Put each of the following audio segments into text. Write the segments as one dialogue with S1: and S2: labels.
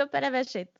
S1: Top à la vachette.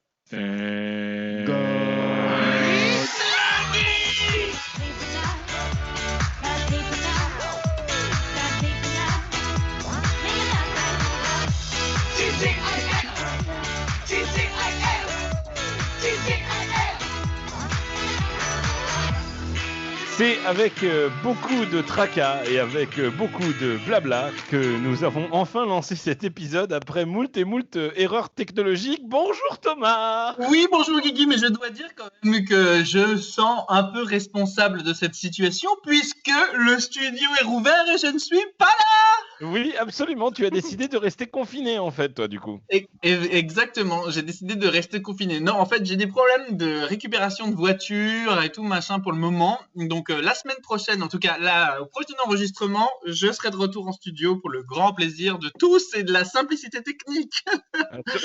S2: C'est avec beaucoup de tracas et avec beaucoup de blabla que nous avons enfin lancé cet épisode après moult et moult erreurs technologiques. Bonjour Thomas.
S3: Oui, bonjour Guigui, mais je dois dire quand même que je sens un peu responsable de cette situation puisque le studio est rouvert et je ne suis pas là.
S2: Oui, absolument, tu as décidé de rester confiné en fait, toi du coup.
S3: Exactement, j'ai décidé de rester confiné. Non, en fait, j'ai des problèmes de récupération de voitures et tout machin pour le moment. Donc la semaine prochaine, en tout cas là, au prochain enregistrement, je serai de retour en studio pour le grand plaisir de tous et de la simplicité technique.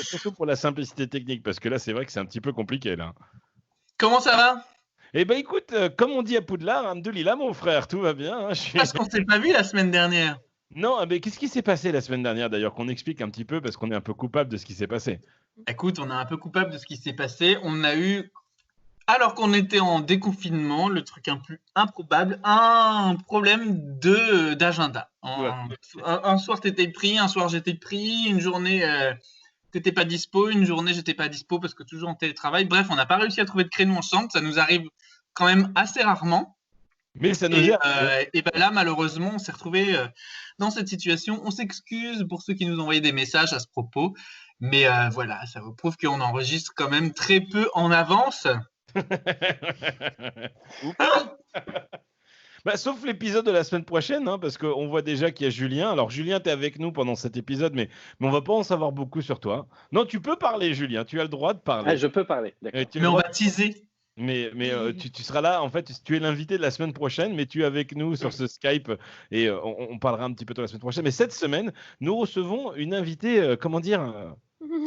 S2: Surtout pour la simplicité technique, parce que là c'est vrai que c'est un petit peu compliqué là.
S3: Comment ça va?
S2: Eh ben écoute, comme on dit à Poudlard, Hamdoulilah mon frère, tout va bien.
S3: Parce qu'on s'est pas vu la semaine dernière.
S2: Non, mais qu'est-ce qui s'est passé la semaine dernière d'ailleurs, qu'on explique un petit peu parce qu'on est un peu coupable de ce qui s'est passé.
S3: Écoute, on est un peu coupable de ce qui s'est passé. On a eu, alors qu'on était en déconfinement, le truc un peu improbable, un problème d'agenda. Un soir t'étais pris, un soir j'étais pris, une journée t'étais pas dispo, une journée j'étais pas dispo parce que toujours en télétravail. Bref, on n'a pas réussi à trouver de créneau ensemble. Ça nous arrive quand même assez rarement.
S2: Mais ça nous est
S3: et ben là, malheureusement, on s'est retrouvé dans cette situation. On s'excuse pour ceux qui nous ont envoyé des messages à ce propos. Mais voilà, ça vous prouve qu'on enregistre quand même très peu en avance.
S2: Bah, sauf l'épisode de la semaine prochaine, hein, parce qu'on voit déjà qu'il y a Julien. Alors Julien, tu es avec nous pendant cet épisode, mais on va pas en savoir beaucoup sur toi. Non, tu peux parler, Julien, tu as le droit de parler.
S4: Ah, je peux parler, d'accord.
S3: Mais on va teaser.
S2: Mais tu seras là, en fait, tu es l'invité de la semaine prochaine, mais tu es avec nous sur ce Skype et on parlera un petit peu de toi la semaine prochaine. Mais cette semaine, nous recevons une invitée, comment dire,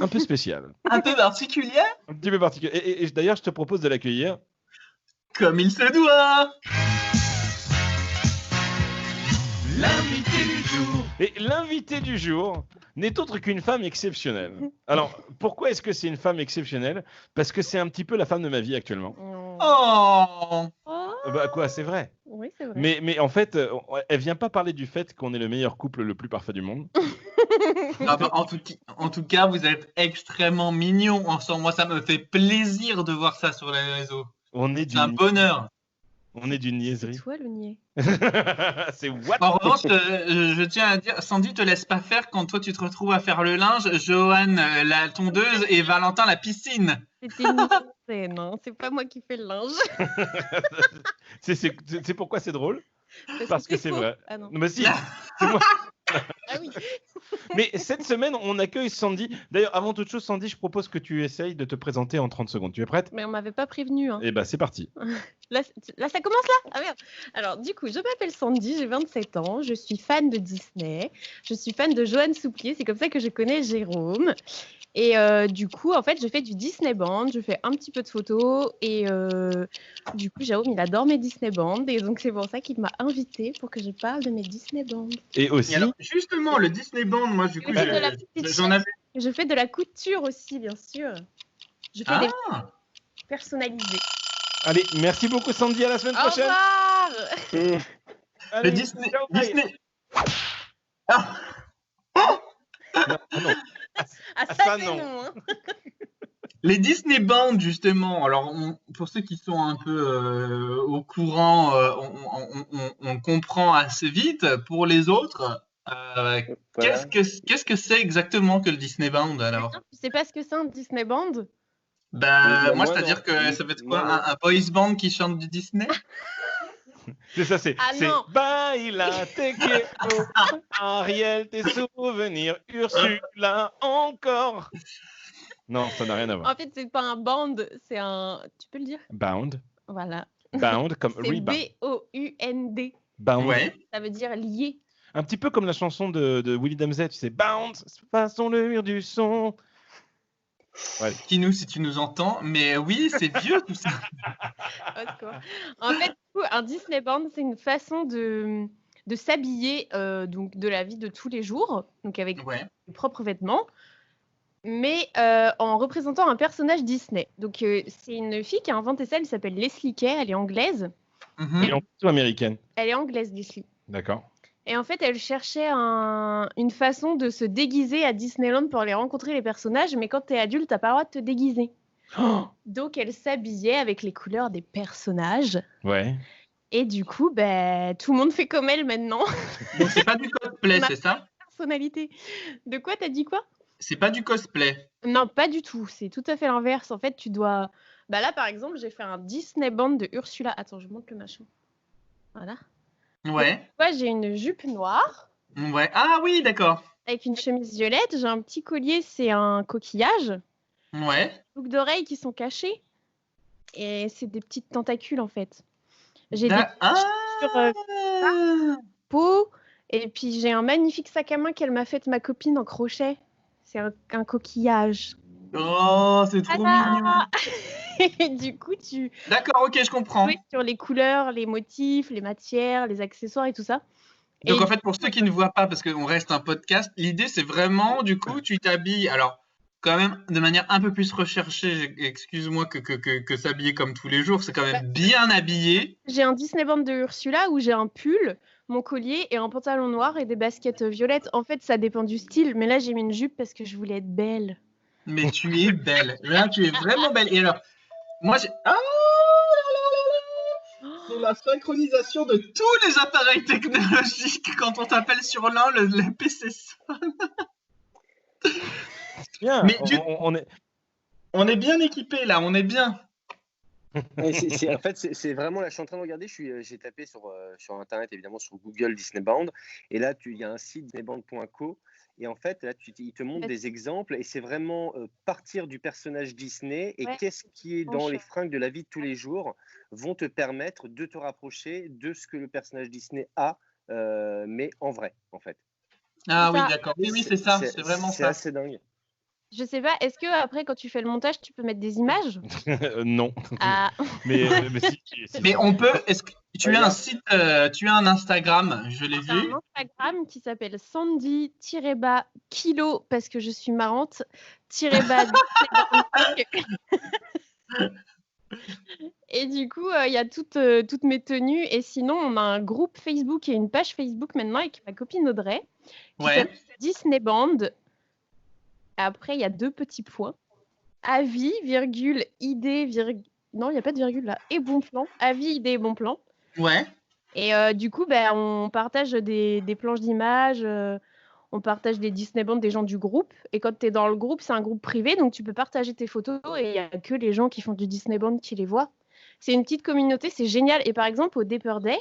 S2: un peu spéciale.
S3: Un peu particulière.
S2: Un petit peu particulière. Et d'ailleurs, je te propose de l'accueillir.
S3: Comme il se doit.
S2: L'invité du jour. Et l'invité du jour n'est autre qu'une femme exceptionnelle. Alors, pourquoi est-ce que c'est une femme exceptionnelle? Parce que c'est un petit peu la femme de ma vie actuellement.
S3: Oh.
S2: Bah quoi, c'est vrai.
S1: Oui, c'est vrai.
S2: Mais en fait, elle vient pas parler du fait qu'on est le meilleur couple le plus parfait du monde.
S3: Ah bah, en tout cas, vous êtes extrêmement mignons ensemble. Moi, ça me fait plaisir de voir ça sur les réseaux. C'est un bonheur.
S2: On est d'une niaiserie.
S1: C'est toi le niais.
S2: C'est what?
S3: En revanche, je tiens à dire, Sandy te laisse pas faire quand toi tu te retrouves à faire le linge, Johan la tondeuse et Valentin la piscine.
S1: C'était une scène, hein. C'est pas moi qui fais le linge.
S2: C'est pourquoi c'est drôle? Parce que c'est
S1: faux.
S2: vrai.
S1: Ah non.
S2: Mais si, c'est moi.
S1: Ah oui.
S2: Mais cette semaine, on accueille Sandy. D'ailleurs, avant toute chose, Sandy, je propose que tu essayes de te présenter en 30 secondes. Tu es prête?
S1: Mais on m'avait pas prévenu. Hein.
S2: Eh ben, c'est parti.
S1: Là, ça commence là? Ah merde. Alors, du coup, je m'appelle Sandy, j'ai 27 ans, je suis fan de Disney, je suis fan de Johan Souplier, c'est comme ça que je connais Jérôme. Et du coup, en fait, je fais du Disney Band, je fais un petit peu de photos et du coup, Jérôme, il adore mes Disney Band et donc c'est pour ça qu'il m'a invité pour que je parle de mes Disney Band.
S2: Et aussi...
S3: Et alors, justement, le Disney Band, moi, du coup, j'en avais...
S1: Je fais de la couture aussi, bien sûr. Je fais des personnalisés.
S2: Allez, merci beaucoup Sandy, à la semaine prochaine.
S1: Au revoir.
S3: Le Disney...
S2: Ah. Non.
S1: Ça non. Hein.
S3: Les Disney Band, justement, alors pour ceux qui sont un peu au courant, on comprend assez vite. Pour les autres, qu'est-ce que c'est exactement que le Disney Band alors?
S1: Tu sais pas ce que c'est un Disney Band?
S3: Moi, c'est-à-dire que ça va être quoi, un boys band qui chante du Disney?
S2: C'est ça, c'est Baila, te quiero, Ariel, tes souvenirs, Ursula, encore. Non, ça n'a rien à voir.
S1: En fait, c'est pas un band, c'est un... Tu peux le dire?
S2: Bound.
S1: Voilà.
S2: Bound comme
S1: c'est
S2: rebound.
S1: B-O-U-N-D.
S2: Bound.
S3: Ouais.
S1: Ça veut dire lié.
S2: Un petit peu comme la chanson de Willy Damzet, tu sais, Bound, façon le mur du son.
S3: Ouais. Dis-nous si tu nous entends, mais oui, c'est vieux tout ça.
S1: En fait, un Disney Band, c'est une façon de s'habiller donc de la vie de tous les jours, donc avec ses propres vêtements, mais en représentant un personnage Disney. Donc, c'est une fille qui a inventé ça, elle s'appelle Leslie Kay, elle est anglaise.
S2: Et en plus américaine.
S1: Elle est anglaise, Leslie.
S2: D'accord.
S1: Et en fait, elle cherchait une façon de se déguiser à Disneyland pour aller rencontrer les personnages, mais quand t'es adulte, t'as pas le droit de te déguiser. Donc, elle s'habillait avec les couleurs des personnages.
S2: Ouais.
S1: Et du coup, tout le monde fait comme elle maintenant.
S3: Donc, c'est pas du cosplay, c'est ça?
S1: Personnalité. De quoi t'as dit quoi?
S3: C'est pas du cosplay.
S1: Non, pas du tout. C'est tout à fait l'inverse. En fait, tu dois... là, par exemple, j'ai fait un Disney Band de Ursula. Attends, je monte le machin. Voilà.
S3: Ouais.
S1: Moi, j'ai une jupe noire.
S3: Ouais. Ah oui, d'accord.
S1: Avec une chemise violette. J'ai un petit collier, c'est un coquillage.
S3: Ouais.
S1: Boucles d'oreilles qui sont cachées. Et c'est des petites tentacules, en fait. J'ai des peau. Et puis, j'ai un magnifique sac à main qu'elle m'a fait ma copine en crochet. C'est un coquillage.
S3: Oh, c'est trop mignon.
S1: Et du coup, tu...
S3: D'accord, ok, je comprends.
S1: joues sur les couleurs, les motifs, les matières, les accessoires et tout ça.
S3: Donc, en fait, pour ceux qui ne voient pas, parce qu'on reste un podcast, l'idée, c'est vraiment, du coup, tu t'habilles, alors, quand même, de manière un peu plus recherchée, excuse-moi, que s'habiller comme tous les jours, c'est quand même bien habillé.
S1: J'ai un Disney Band de Ursula où j'ai un pull, mon collier et un pantalon noir et des baskets violettes. En fait, ça dépend du style, mais là, j'ai mis une jupe parce que je voulais être belle.
S3: Mais tu es belle. Là, tu es vraiment belle. Et alors, moi, j'ai... Ah, c'est la synchronisation de tous les appareils technologiques. Quand on t'appelle sur l'un, le PC sonne.
S2: Bien.
S3: Mais
S2: on est...
S3: est bien équipés là, on est bien.
S4: En fait, c'est vraiment là. Je suis en train de regarder. J'ai tapé sur internet, évidemment, sur Google Disneyland. Et là, il y a un site disneyland.co. Et en fait, là, il te montre des exemples. Et c'est vraiment partir du personnage Disney et qu'est-ce qui est dans les fringues de la vie de tous les jours vont te permettre de te rapprocher de ce que le personnage Disney a, mais en vrai, en fait.
S3: Ah oui, d'accord. Oui, c'est ça. C'est vraiment ça.
S4: C'est assez dingue.
S1: Je sais pas, est-ce que après, quand tu fais le montage, tu peux mettre des images?
S2: Non.
S1: Ah.
S2: mais si.
S3: Mais on peut. Est-ce que tu as un site, tu as un Instagram, je l'ai vu.
S1: J'ai un Instagram qui s'appelle Sandy-Kilo parce que je suis marrante. Et du coup, il y a toutes mes tenues. Et sinon, on a un groupe Facebook et une page Facebook maintenant avec ma copine Audrey qui s'appelle Disney Band. Après, il y a 2 petits points. Avis, virgule, idée, virgule... Non, il n'y a pas de virgule là. Et bon plan. Avis, idée et bon plan.
S3: Ouais.
S1: Et du coup, on partage des planches d'images, on partage des Disney Band des gens du groupe. Et quand tu es dans le groupe, c'est un groupe privé, donc tu peux partager tes photos et il n'y a que les gens qui font du Disney Band qui les voient. C'est une petite communauté, c'est génial. Et par exemple, au Dapper Day,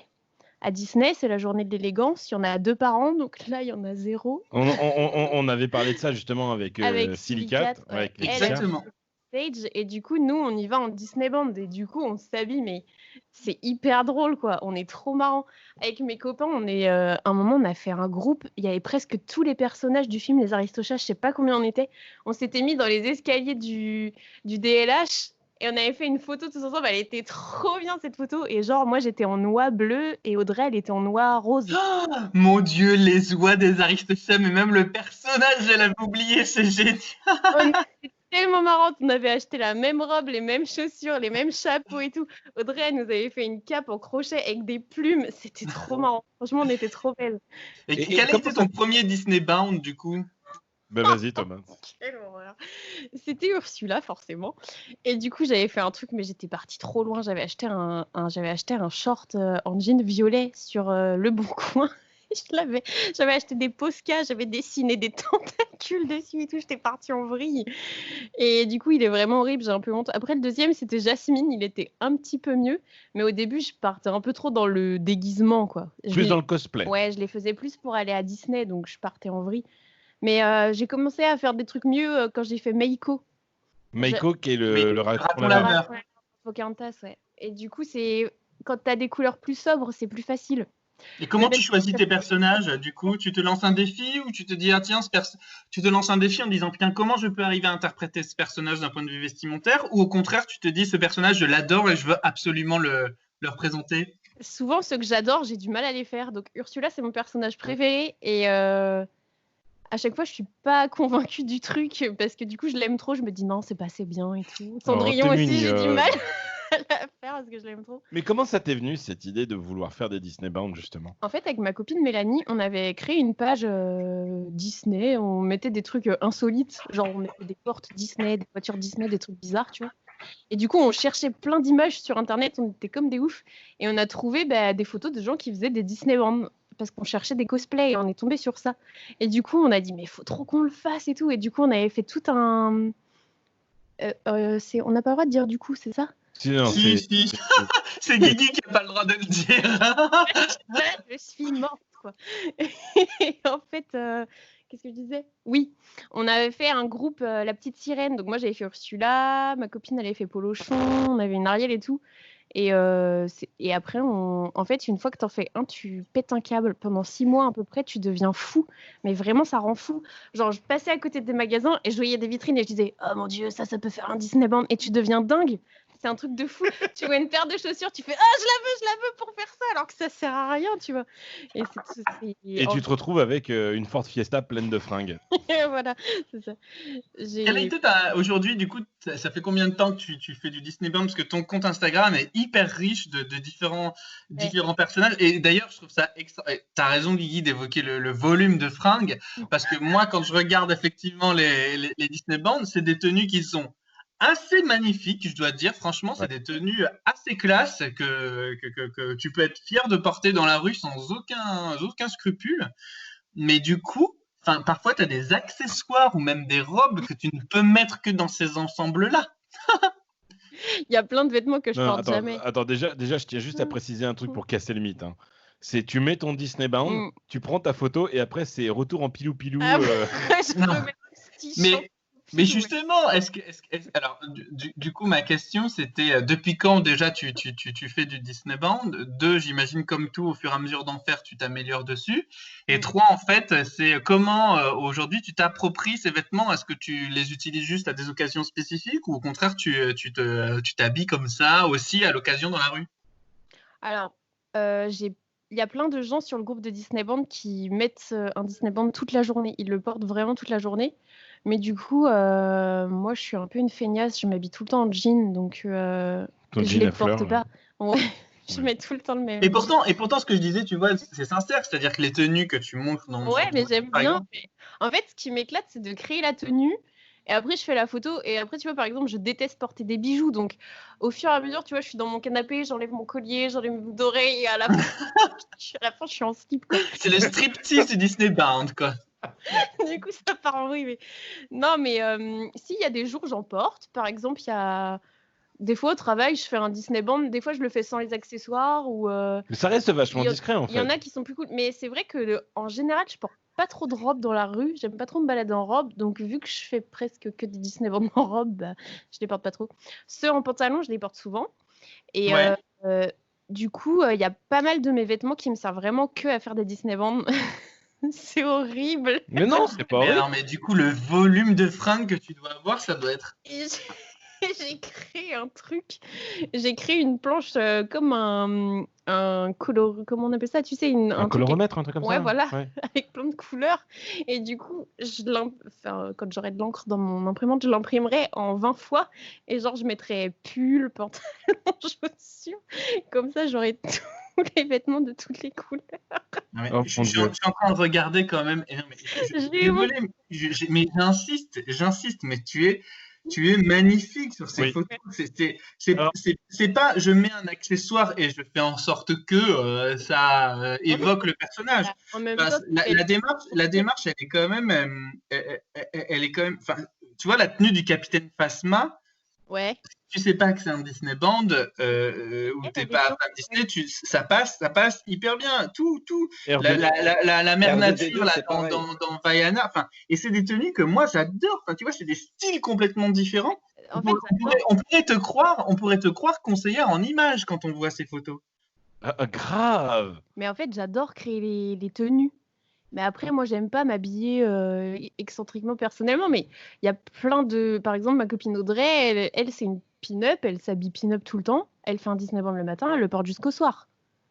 S1: à Disney, c'est la journée de l'élégance. Il y en a 2 par an, donc là, il y en a 0.
S2: On avait parlé de ça justement avec Silicate.
S1: Ouais.
S3: Exactement.
S1: Et du coup, nous, on y va en Disney Band. Et du coup, on s'habille, mais c'est hyper drôle, quoi. On est trop marrants. Avec mes copains, à un moment, on a fait un groupe. Il y avait presque tous les personnages du film Les Aristochats. Je sais pas combien on était. On s'était mis dans les escaliers du DLH. Et on avait fait une photo tous ensemble. Elle était trop bien, cette photo. Et genre, moi, j'étais en oie bleue et Audrey, elle était en oie rose.
S3: Oh, mon Dieu, les oies des Aristochats, mais même le personnage, je l'avais oublié, c'est génial.
S1: C'était tellement marrant. On avait acheté la même robe, les mêmes chaussures, les mêmes chapeaux et tout. Audrey, elle nous avait fait une cape en crochet avec des plumes. C'était trop marrant. Franchement, on était trop belles.
S3: Et quel était ton premier Disney Bound, du coup?
S2: Ben vas-y, Thomas.
S1: Quelle horreur. C'était Ursula, forcément. Et du coup, j'avais fait un truc, mais j'étais partie trop loin. J'avais acheté un short en jean violet sur Le Bon Coin. J'avais acheté des Posca, j'avais dessiné des tentacules dessus et tout. J'étais partie en vrille. Et du coup, il est vraiment horrible. J'ai un peu honte. Après, le deuxième, c'était Jasmine. Il était un petit peu mieux. Mais au début, je partais un peu trop dans le déguisement, quoi.
S2: Plus dans le cosplay.
S1: Ouais, je les faisais plus pour aller à Disney, donc je partais en vrille. Mais j'ai commencé à faire des trucs mieux quand j'ai fait Meiko.
S2: Meiko, qui est le
S3: raton laveur.
S1: Pocahontas, ouais. Et du coup, quand tu as des couleurs plus sobres, c'est plus facile.
S3: Et comment tu choisis tes personnages? Du coup, tu te lances un défi ou tu te dis, ah tiens, tu te lances un défi en disant, putain, comment je peux arriver à interpréter ce personnage d'un point de vue vestimentaire? Ou au contraire, tu te dis, ce personnage, je l'adore et je veux absolument le représenter?
S1: Souvent, ceux que j'adore, j'ai du mal à les faire. Donc, Ursula, c'est mon personnage préféré. Et à chaque fois, je suis pas convaincue du truc parce que du coup, je l'aime trop. Je me dis non, c'est pas assez bien et tout. Cendrillon aussi, j'ai du mal à la faire parce que je l'aime trop.
S2: Mais comment ça t'est venu cette idée de vouloir faire des Disney Bound justement?
S1: En fait, avec ma copine Mélanie, on avait créé une page Disney. On mettait des trucs insolites, genre on mettait des portes Disney, des voitures Disney, des trucs bizarres, tu vois. Et du coup, on cherchait plein d'images sur Internet. On était comme des oufs et on a trouvé des photos de gens qui faisaient des Disney Bound parce qu'on cherchait des cosplays et on est tombé sur ça. Et du coup, on a dit mais faut trop qu'on le fasse et tout. Et du coup, on avait fait tout un. On n'a pas le droit de dire du coup, c'est ça?
S3: Si. C'est Guigui qui n'a pas le droit de le dire.
S1: Je suis morte, quoi. Et en fait, qu'est-ce que je disais? Oui, on avait fait un groupe, La Petite Sirène. Donc moi, j'avais fait Ursula, ma copine, elle avait fait Polochon, on avait une Ariel et tout. Et après, en fait, une fois que t'en fais un, tu pètes un câble. Pendant 6 mois à peu près, tu deviens fou. Mais vraiment, ça rend fou. Genre, je passais à côté des magasins et je voyais des vitrines et je disais « Oh mon Dieu, ça peut faire un Disney Bound. » Et tu deviens dingue. C'est un truc de fou. Tu vois une paire de chaussures, tu fais « Ah, je la veux pour faire ça !» alors que ça sert à rien, tu vois.
S2: Et tu te retrouves avec une Ford Fiesta pleine de fringues.
S1: Voilà, c'est ça.
S3: Quelle a été aujourd'hui, du coup, ça fait combien de temps que tu fais du Disney Bound? Parce que ton compte Instagram est hyper riche de différents personnages. Et d'ailleurs, je trouve ça extra. T'as raison, Guigui, d'évoquer le volume de fringues. Parce que moi, quand je regarde effectivement les Disney Bound, c'est des tenues qui sont assez magnifiques, je dois dire. Franchement, c'est des tenues assez classe que tu peux être fier de porter dans la rue sans aucun scrupule. Mais du coup, parfois, tu as des accessoires ou même des robes que tu ne peux mettre que dans ces ensembles-là.
S1: Il y a plein de vêtements que je porte jamais.
S2: Attends, déjà, je tiens juste à préciser un truc pour casser le mythe. Hein. C'est tu mets ton Disney Bound, tu prends ta photo et après, c'est retour en pilou-pilou.
S1: Je peux mettre un petit
S3: mais justement, alors, du coup, ma question, c'était depuis quand déjà tu fais du Disney Bound? 2, j'imagine comme tout, au fur et à mesure d'en faire, tu t'améliores dessus. Et 3, en fait, c'est comment aujourd'hui tu t'appropries ces vêtements? Est-ce que tu les utilises juste à des occasions spécifiques ou au contraire tu t'habilles comme ça aussi à l'occasion dans la rue?
S1: Alors, il y a plein de gens sur le groupe de Disney Bound qui mettent un Disney Bound toute la journée. Ils le portent vraiment toute la journée. Mais du coup, moi, je suis un peu une feignasse. Je m'habille tout le temps en jean, donc je les porte pas. Ouais, je mets tout le temps le même.
S3: Et pourtant, ce que je disais, tu vois, c'est sincère. C'est-à-dire que les tenues que tu montres dans.
S1: Ouais, mais j'aime bien. En fait, ce qui m'éclate, c'est de créer la tenue. Et après, je fais la photo. Et après, tu vois, par exemple, je déteste porter des bijoux. Donc, au fur et à mesure, tu vois, je suis dans mon canapé, j'enlève mon collier, j'enlève mes boucles d'oreilles. Et à la fin, je suis en slip, quoi.
S3: C'est le striptease du Disney Bound, quoi.
S1: Du coup, ça part en vrille. Mais... Non, mais s'il y a des jours, j'en porte. Par exemple, il y a... Des fois, au travail, je fais un Disney Bound. Des fois, je le fais sans les accessoires. Ou,
S2: Mais ça reste vachement discret, en fait.
S1: Il y en a qui sont plus cool. Mais c'est vrai que, en général, je porte pas trop de robes dans la rue. J'aime pas trop me balader en robe. Donc, vu que je fais presque que des Disney Bound en robe, bah, je les porte pas trop. Ceux en pantalon, je les porte souvent. Et du coup, il y a pas mal de mes vêtements qui me servent vraiment que à faire des Disney Bound. C'est horrible.
S2: Mais non, c'est pas horrible.
S3: Mais du coup, le volume de fringues que tu dois avoir, ça doit être...
S1: J'ai créé un truc. J'ai créé une planche comme un color... Comment on appelle ça? Tu sais,
S2: un coloromètre, un truc comme ça.
S1: Ouais, voilà, avec plein de couleurs. Et du coup, quand j'aurai de l'encre dans mon imprimante, je l'imprimerai en 20 fois. Et genre, je mettrai pull, pantalon, chaussures. Comme ça, j'aurai tous les vêtements de toutes les couleurs.
S3: Je suis en train de regarder quand même. Désolé, mais j'insiste, mais tu es magnifique sur ces photos. C'est pas je mets un accessoire et je fais en sorte que ça évoque le personnage. La démarche, elle est quand même, tu vois, la tenue du capitaine Phasma. Ouais. Tu sais pas que c'est un Disney Bound ou t'es pas fan Disney, ça passe hyper bien. Tout la mère nature là, dans Vaiana, et c'est des tenues que moi j'adore. Tu vois, c'est des styles complètement différents. On pourrait te croire conseillère en images quand on voit ces photos.
S2: Grave.
S1: Mais en fait, j'adore créer les tenues. Mais après, moi, j'aime pas m'habiller excentriquement personnellement. Mais il y a plein de... Par exemple, ma copine Audrey, elle c'est une pin-up. Elle s'habille pin-up tout le temps. Elle fait un Disney Bound le matin. Elle le porte jusqu'au soir.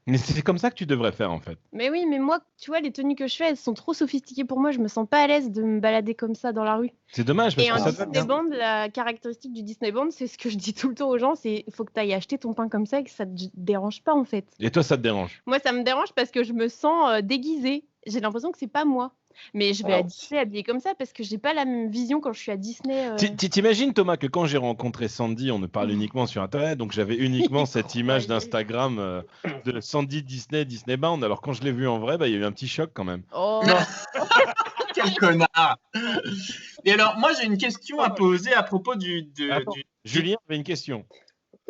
S2: Mais c'est comme ça que tu devrais faire en fait.
S1: Mais oui, mais moi, tu vois, les tenues que je fais, elles sont trop sophistiquées pour moi. Je me sens pas à l'aise de me balader comme ça dans la rue.
S2: C'est dommage parce
S1: Et
S2: que
S1: un
S2: ça te va
S1: Disney
S2: bien.
S1: Band, la caractéristique du Disney Band, c'est ce que je dis tout le temps aux gens, c'est il faut que tu ailles acheter ton pain comme ça et que ça te dérange pas en fait.
S2: Et toi, ça te dérange?
S1: Moi, ça me dérange parce que je me sens déguisée. J'ai l'impression que c'est pas moi. Mais je vais à
S4: Alors,
S1: Disney habillée comme ça parce que j'ai pas la même vision quand je suis à Disney.
S2: T'imagines, Thomas, que quand j'ai rencontré Sandy, on ne parle uniquement sur Internet, donc j'avais uniquement cette image d'Instagram de Sandy Disney Bound. Alors quand je l'ai vue en vrai, il y a eu un petit choc quand même.
S1: Oh,
S3: Non. Quel connard. Et alors, moi, j'ai une question à poser à propos
S2: Attends, Julien avait une question.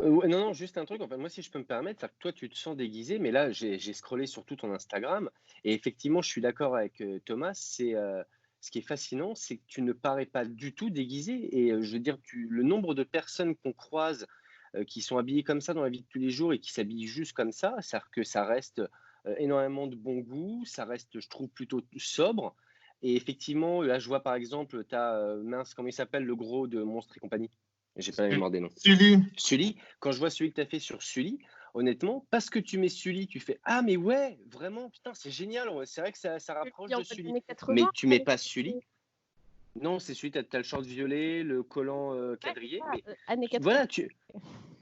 S4: non, juste un truc. En fait, moi, si je peux me permettre, c'est que toi, tu te sens déguisé, mais là, j'ai scrollé sur tout ton Instagram et effectivement, je suis d'accord avec Thomas. Ce qui est fascinant, c'est que tu ne parais pas du tout déguisé. Et je veux dire, le nombre de personnes qu'on croise qui sont habillées comme ça dans la vie de tous les jours et qui s'habillent juste comme ça, c'est-à-dire que ça reste énormément de bon goût, ça reste, je trouve, plutôt sobre. Et effectivement, là, je vois par exemple, tu as, mince, comment il s'appelle, le gros de Monstres et compagnie? J'ai pas la mémoire des noms. Sully, quand je vois celui que tu as fait sur Sully, honnêtement, parce que tu mets Sully, tu fais ah, mais ouais, vraiment, putain, c'est génial. C'est vrai que ça rapproche de Sully. Mais tu mets pas Sully. Non, c'est celui, tu as le short violet, le collant quadrillé. Mais voilà,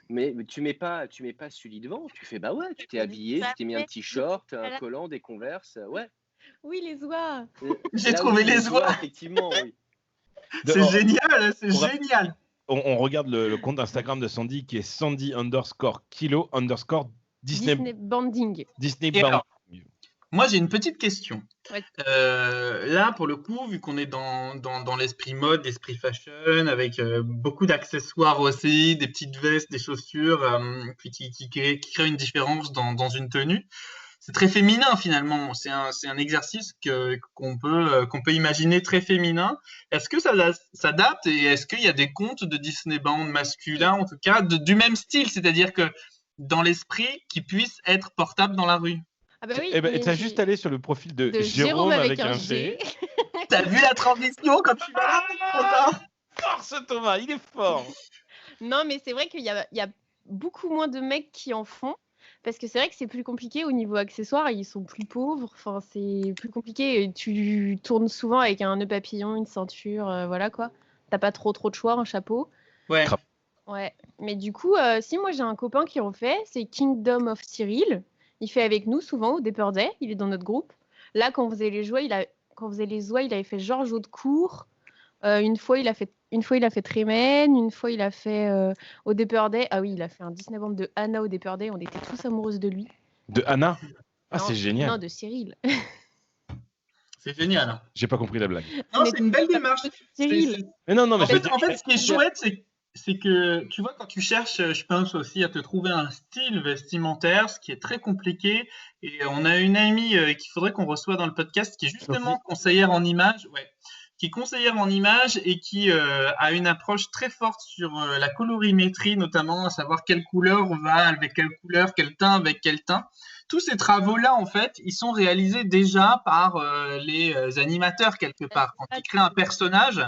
S4: mais tu mets pas Sully devant. Tu fais bah ouais, tu t'es habillé, tu t'es mis un petit short, un collant, des Converse. Ouais.
S1: Oui, les oies.
S3: J'ai trouvé les oies.
S4: Effectivement, oui.
S3: C'est génial, c'est génial.
S2: On regarde le compte Instagram de Sandy qui est Sandy_kilo_Disney
S1: Banding.
S2: Disney
S3: Et
S2: Band.
S3: alors, moi, j'ai une petite question.
S1: Ouais.
S3: Là, pour le coup, vu qu'on est dans l'esprit mode, l'esprit fashion, avec beaucoup d'accessoires aussi, des petites vestes, des chaussures, puis qui créent une différence dans une tenue. C'est très féminin finalement. C'est un exercice qu'on peut imaginer très féminin. Est-ce que ça s'adapte et est-ce qu'il y a des comptes de Disney Band masculins, en tout cas, du même style, c'est-à-dire que dans l'esprit, qui puissent être portables dans la rue?
S1: Ah bah oui,
S2: t'as juste allé sur le profil de Jérôme avec un G.
S3: T'as vu la transition quand tu vas là?
S2: Force Thomas, il est fort.
S1: Non, mais c'est vrai qu'il y a beaucoup moins de mecs qui en font. Parce que c'est vrai que c'est plus compliqué au niveau accessoires, ils sont plus pauvres, enfin, c'est plus compliqué. Tu tournes souvent avec un nœud papillon, une ceinture, voilà quoi. T'as pas trop de choix, un chapeau.
S3: Ouais.
S1: Ouais. Mais du coup, si moi j'ai un copain qui en fait, c'est Kingdom of Cyril. Il fait avec nous souvent au Dapper Day, il est dans notre groupe. Là, quand on faisait les oies, il avait fait Georges Audecourt. Une fois, il a fait Trémène. Une fois, il a fait au Dapper Day. Ah oui, il a fait un Disney Band de Anna au Dapper Day. On était tous amoureuses de lui.
S2: De Anna? Ah,
S1: Non,
S2: c'est génial.
S1: Non, de Cyril.
S3: C'est génial.
S2: J'ai pas compris la blague.
S3: Non, c'est une belle démarche.
S1: Cyril.
S2: Mais non, mais
S3: En fait, ce qui est chouette, c'est que tu vois, quand tu cherches, je pense aussi à te trouver un style vestimentaire, ce qui est très compliqué. Et on a une amie qu'il faudrait qu'on reçoive dans le podcast, qui est justement conseillère en images, qui est conseillère en images et qui a une approche très forte sur la colorimétrie, notamment à savoir quelle couleur va avec quelle couleur, quel teint avec quel teint. Tous ces travaux-là, en fait, ils sont réalisés déjà par les animateurs quelque part. Quand ils créent un personnage,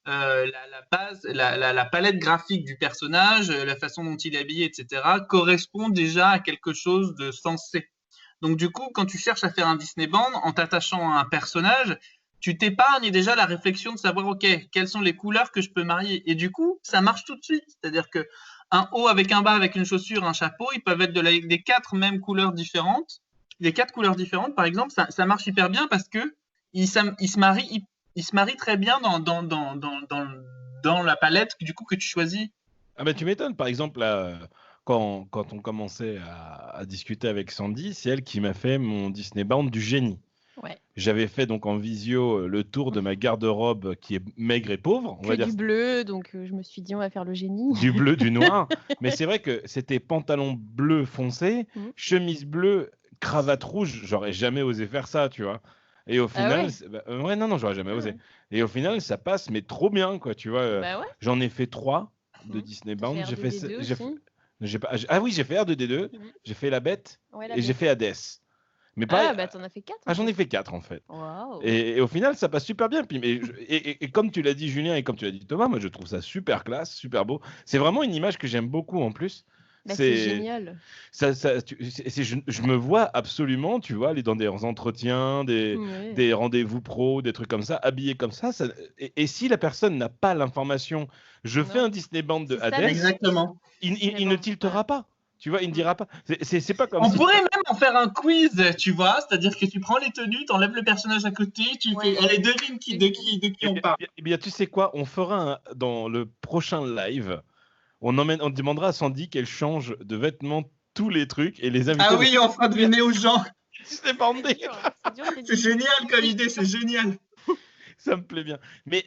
S3: la palette graphique du personnage, la façon dont il est habillé, etc., correspond déjà à quelque chose de sensé. Donc du coup, quand tu cherches à faire un Disney Band, en t'attachant à un personnage, tu t'épargnes déjà la réflexion de savoir, ok, quelles sont les couleurs que je peux marier. Et du coup, ça marche tout de suite. C'est-à-dire que un haut avec un bas, avec une chaussure, un chapeau, ils peuvent être des 4 mêmes couleurs différentes. Les 4 couleurs différentes, par exemple, ça marche hyper bien parce que ils se marient très bien dans la palette du coup que tu choisis.
S2: Ah ben tu m'étonnes, par exemple, là, quand on commençait à discuter avec Sandy, c'est elle qui m'a fait mon Disney Band du génie.
S1: Ouais.
S2: J'avais fait donc en visio le tour de ma garde-robe qui est maigre et pauvre. On va dire
S1: du bleu, donc je me suis dit on va faire le génie.
S2: Du bleu, du noir. Mais c'est vrai que c'était pantalon bleu foncé, chemise bleue, cravate rouge. J'aurais jamais osé faire ça, tu vois. Et au final, non, j'aurais jamais osé. Et au final, ça passe, mais trop bien, quoi, tu vois. J'en ai fait 3 de Disney Band. J'ai fait R2D2, j'ai fait La Bête et j'ai fait Hades. Mais pas...
S1: t'en as fait 4.
S2: J'en ai fait 4 en fait.
S1: Wow.
S2: Et au final, ça passe super bien. Et comme tu l'as dit, Julien, et comme tu l'as dit, Thomas, moi je trouve ça super classe, super beau. C'est vraiment une image que j'aime beaucoup en plus.
S1: C'est génial.
S2: Je me vois absolument, tu vois, aller dans des entretiens, des rendez-vous pro, des trucs comme ça, habillé comme ça. Et si la personne n'a pas l'information, je fais un Disneyband de Hades,
S3: exactement.
S2: Il ne tiltera pas. Tu vois, il ne dira pas. C'est pas comme
S3: On pourrait même en faire un quiz, tu vois, c'est-à-dire que tu prends les tenues, t'enlèves le personnage à côté, tu fais, allez, devine de qui on parle.
S2: Eh bien, tu sais quoi, on fera dans le prochain live, on demandera à Sandy qu'elle change de vêtements tous les trucs et les invités.
S3: Ah oui, on fera deviner aux gens.
S2: C'est bandé.
S3: C'est génial comme idée, c'est génial.
S2: Ça me plaît bien. Mais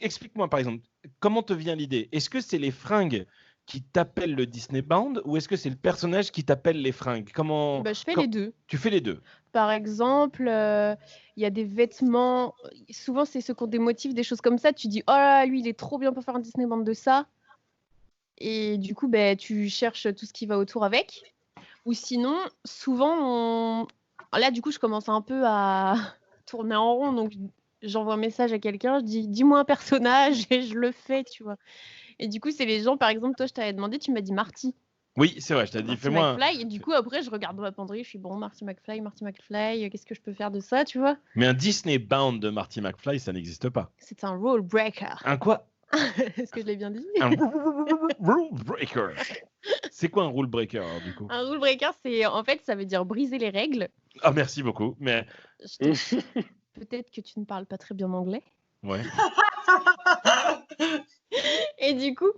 S2: explique-moi par exemple, comment te vient l'idée? Est-ce que c'est les fringues qui t'appellent le Disneyband ou est-ce que c'est le personnage qui t'appelle les fringues? Comment
S1: je fais les deux.
S2: Tu fais les deux.
S1: Par exemple, il y a des vêtements, souvent c'est ceux qui ont des motifs, des choses comme ça, tu dis « Oh là, lui, il est trop bien pour faire un Disneyband de ça ». Et du coup, tu cherches tout ce qui va autour avec. Ou sinon, souvent, là, du coup, je commence un peu à tourner en rond, donc j'envoie un message à quelqu'un, je dis « Dis-moi un personnage » et je le fais, tu vois. Et du coup, c'est les gens, par exemple, toi, je t'avais demandé, tu m'as dit Marty.
S2: Oui, c'est vrai, je t'ai dit, fais-moi.
S1: McFly, et du coup, après, je regarde dans ma penderie, je suis bon, Marty McFly, qu'est-ce que je peux faire de ça, tu vois?
S2: Mais un Disneybound de Marty McFly, ça n'existe pas.
S1: C'est un rule breaker.
S2: Un quoi?
S1: Est-ce que je l'ai bien dit?
S2: Un rule breaker. C'est quoi un rule breaker, alors, du coup?
S1: Un rule breaker, en fait, ça veut dire briser les règles.
S2: Ah, merci beaucoup, mais...
S1: Peut-être que tu ne parles pas très bien anglais.
S2: Ouais.
S1: Et du coup,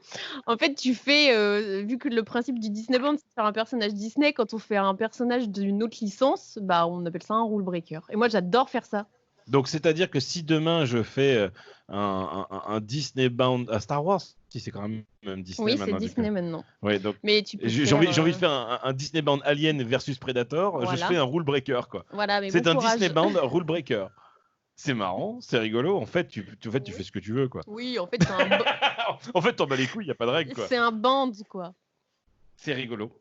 S1: en fait, tu fais, vu que le principe du Disneyband, c'est de faire un personnage Disney, quand on fait un personnage d'une autre licence, on appelle ça un rule breaker. Et moi, j'adore faire ça.
S2: Donc, c'est-à-dire que si demain, je fais un Disneybound à Star Wars, si c'est quand même Disney
S1: oui,
S2: maintenant.
S1: Oui, c'est Disney maintenant.
S2: Ouais, donc,
S1: mais tu peux
S2: j'ai envie de faire un Disneybound Alien versus Predator, voilà. Je fais un rule breaker, quoi.
S1: Voilà, mais
S2: c'est un Disneybound rule breaker. C'est marrant, c'est rigolo. En fait, tu fais ce que tu veux, quoi.
S1: Oui, en fait, c'est un...
S2: en fait, t'en bats les couilles, il n'y a pas de règle, quoi.
S1: C'est un band, quoi.
S2: C'est rigolo.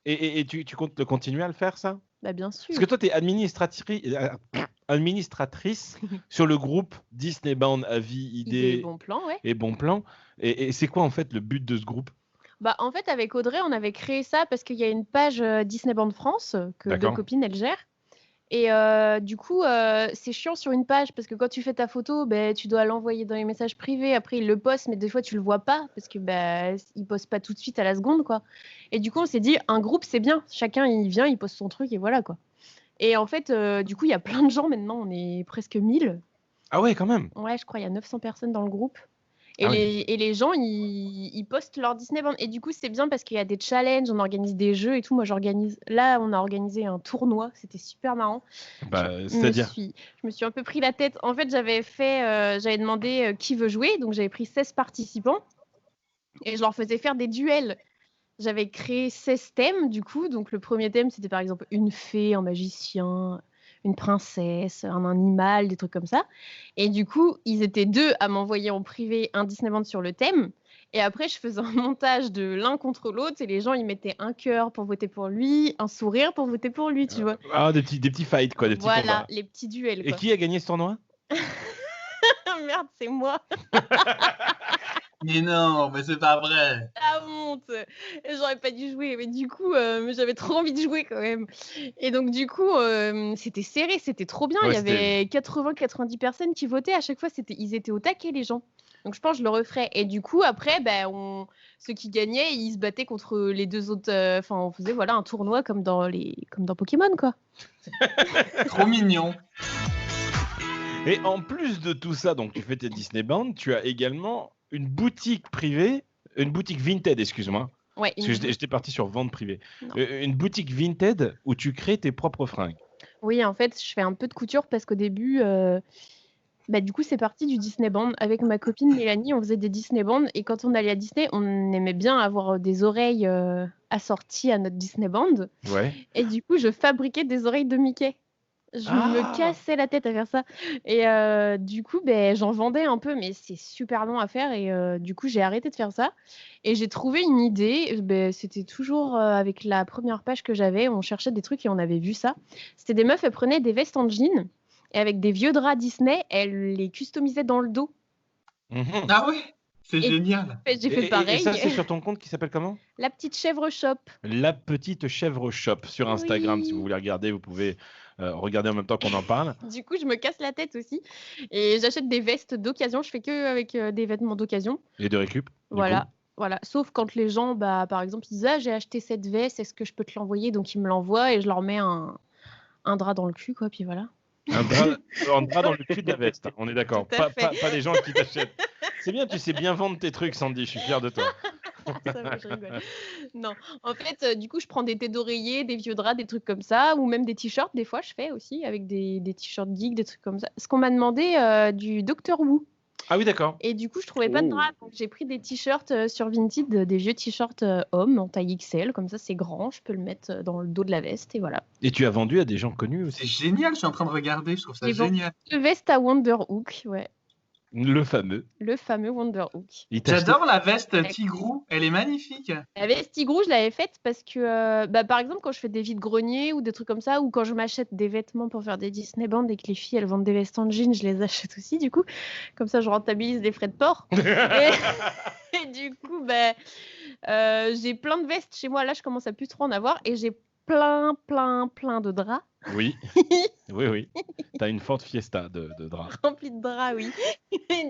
S2: Et tu comptes le continuer à le faire, ça?
S1: Bien sûr.
S2: Parce que toi, tu es administratrice sur le groupe Disneybound à vie, idées
S1: et bons plans, ouais.
S2: Et bons plans. Et c'est quoi, en fait, le but de ce groupe?
S1: En fait, avec Audrey, on avait créé ça parce qu'il y a une page Disneybound France que deux copines, elles gèrent. Et du coup, c'est chiant sur une page parce que quand tu fais ta photo, tu dois l'envoyer dans les messages privés. Après, ils le postent, mais des fois, tu le vois pas parce que ils postent pas tout de suite à la seconde, quoi. Et du coup, on s'est dit, un groupe, c'est bien. Chacun, il vient, il poste son truc et voilà, quoi. Et en fait, du coup, il y a plein de gens maintenant. On est presque 1000.
S2: Ah ouais, quand même.
S1: Ouais, je crois il y a 900 personnes dans le groupe. Et les gens, ils postent leur Disneyband. Et du coup, c'est bien parce qu'il y a des challenges, on organise des jeux et tout. Moi, là, on a organisé un tournoi. C'était super marrant.
S2: C'est-à-dire
S1: je me suis un peu pris la tête. En fait, j'avais demandé qui veut jouer. Donc, j'avais pris 16 participants. Et je leur faisais faire des duels. J'avais créé 16 thèmes, du coup. Donc, le premier thème, c'était par exemple une fée, un magicien, une princesse, un animal, des trucs comme ça. Et du coup, ils étaient 2 à m'envoyer en privé un Disneyband sur le thème. Et après, je faisais un montage de l'un contre l'autre et les gens, ils mettaient un cœur pour voter pour lui, un sourire pour voter pour lui, tu vois.
S2: Ah, des petits fights, quoi, des petits combats.
S1: Voilà, les petits duels, quoi.
S2: Et qui a gagné ce tournoi?
S1: Merde, c'est moi.
S3: Mais non, mais c'est pas vrai.
S1: La honte. J'aurais pas dû jouer, mais du coup, j'avais trop envie de jouer quand même. Et donc du coup, c'était serré, c'était trop bien.
S2: Ouais,
S1: il y avait 80-90 personnes qui votaient. À chaque fois, ils étaient au taquet, les gens. Donc je pense que je le referai. Et du coup, après, ceux qui gagnaient, ils se battaient contre les 2 autres. Enfin, on faisait un tournoi comme dans Pokémon, quoi.
S3: Trop mignon.
S2: Et en plus de tout ça, donc tu fais tes Disneyband, tu as également une boutique privée, une boutique Vinted, excuse-moi.
S1: Ouais.
S2: Parce que j'étais parti sur vente privée. Une boutique Vinted où tu crées tes propres fringues.
S1: Oui, en fait, je fais un peu de couture parce qu'au début, du coup, c'est parti du Disneyband. Avec ma copine Mélanie, on faisait des Disneybands. Et quand on allait à Disney, on aimait bien avoir des oreilles assorties à notre Disneyband.
S2: Ouais.
S1: Et du coup, je fabriquais des oreilles de Mickey. Je me cassais la tête à faire ça. Et du coup, j'en vendais un peu, mais c'est super long à faire. Et du coup, j'ai arrêté de faire ça. Et j'ai trouvé une idée. C'était toujours avec la première page que j'avais. On cherchait des trucs et on avait vu ça. C'était des meufs, elles prenaient des vestes en jean. Et avec des vieux draps Disney, elles les customisaient dans le dos.
S3: Ah ouais. C'est
S1: Et-
S3: génial.
S1: J'ai fait pareil.
S2: Et ça, c'est sur ton compte qui s'appelle comment?
S1: La petite chèvre shop.
S2: La petite chèvre shop sur Instagram.
S1: Oui.
S2: Si vous voulez regarder, vous pouvez regarder en même temps qu'on en parle.
S1: Du coup, je me casse la tête aussi. Et j'achète des vestes d'occasion. Je fais que avec des vêtements d'occasion.
S2: Et de récup. du
S1: Voilà.
S2: coup.
S1: Voilà. Sauf quand les gens, par exemple, ils disent j'ai acheté cette veste, est-ce que je peux te l'envoyer? Donc ils me l'envoient et je leur mets un drap dans le cul, quoi. Puis voilà.
S2: Un drap dans le cul de la veste. On est d'accord.
S1: Tout à
S2: Pas
S1: fait.
S2: les gens qui t'achètent. C'est bien, tu sais bien vendre tes trucs, Sandy. Je suis fier de toi.
S1: Ça va, je rigole. Non, en fait, du coup, je prends des têtes d'oreiller, des vieux draps, des trucs comme ça, ou même des t-shirts. Des fois, je fais aussi avec des t-shirts geeks, des trucs comme ça. Ce qu'on m'a demandé du Doctor Who.
S2: Ah oui, d'accord.
S1: Et du coup, je trouvais pas de drap. Donc, j'ai pris des t-shirts sur Vinted, des vieux t-shirts hommes en taille XL. Comme ça, c'est grand. Je peux le mettre dans le dos de la veste et voilà.
S2: Et tu as vendu à des gens connus
S3: C'est
S2: aussi.
S3: génial, je suis en train de regarder, je trouve ça
S1: Et bon.
S3: génial.
S1: Le veste à Wonderhook, ouais.
S2: Le fameux.
S1: Le fameux Wonderhook.
S2: Il t'a acheté-
S3: J'adore la veste Tigrou, elle est magnifique.
S1: La veste Tigrou, je l'avais faite parce que, par exemple, quand je fais des vides-greniers ou des trucs comme ça, ou quand je m'achète des vêtements pour faire des Disney Band et que les filles, elles vendent des vestes en jean, je les achète aussi, du coup. Comme ça, je rentabilise les frais de port. Et du coup, j'ai plein de vestes chez moi. Là, je commence à plus trop en avoir. Et j'ai plein de draps.
S2: Oui. Oui. T'as une forte fiesta de draps.
S1: Remplis de draps, oui. Et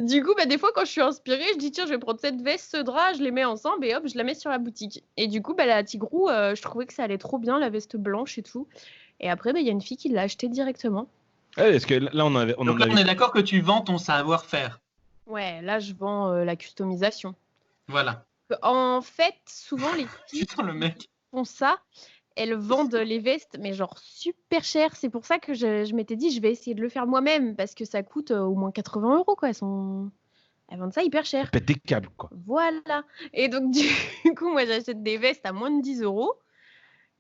S1: du coup, des fois, quand je suis inspirée, je dis tiens, je vais prendre cette veste, ce drap, je les mets ensemble et hop, je la mets sur la boutique. Et du coup, la Tigrou, je trouvais que ça allait trop bien, la veste blanche et tout. Et après, il y a une fille qui l'a acheté directement.
S2: Ouais, parce que là, on
S3: Donc là, on est d'accord que tu vends ton savoir-faire.
S1: Ouais, là, je vends la customisation.
S3: Voilà.
S1: En fait, souvent, les filles
S3: Putain, le mec.
S1: qui font ça, elles vendent les vestes, mais genre super cher. C'est pour ça que je m'étais dit, je vais essayer de le faire moi-même, parce que ça coûte au moins 80 €, quoi. Elles vendent ça hyper cher.
S2: pète des câbles, quoi.
S1: Voilà. Et donc, du coup, moi, j'achète des vestes à moins de 10 €.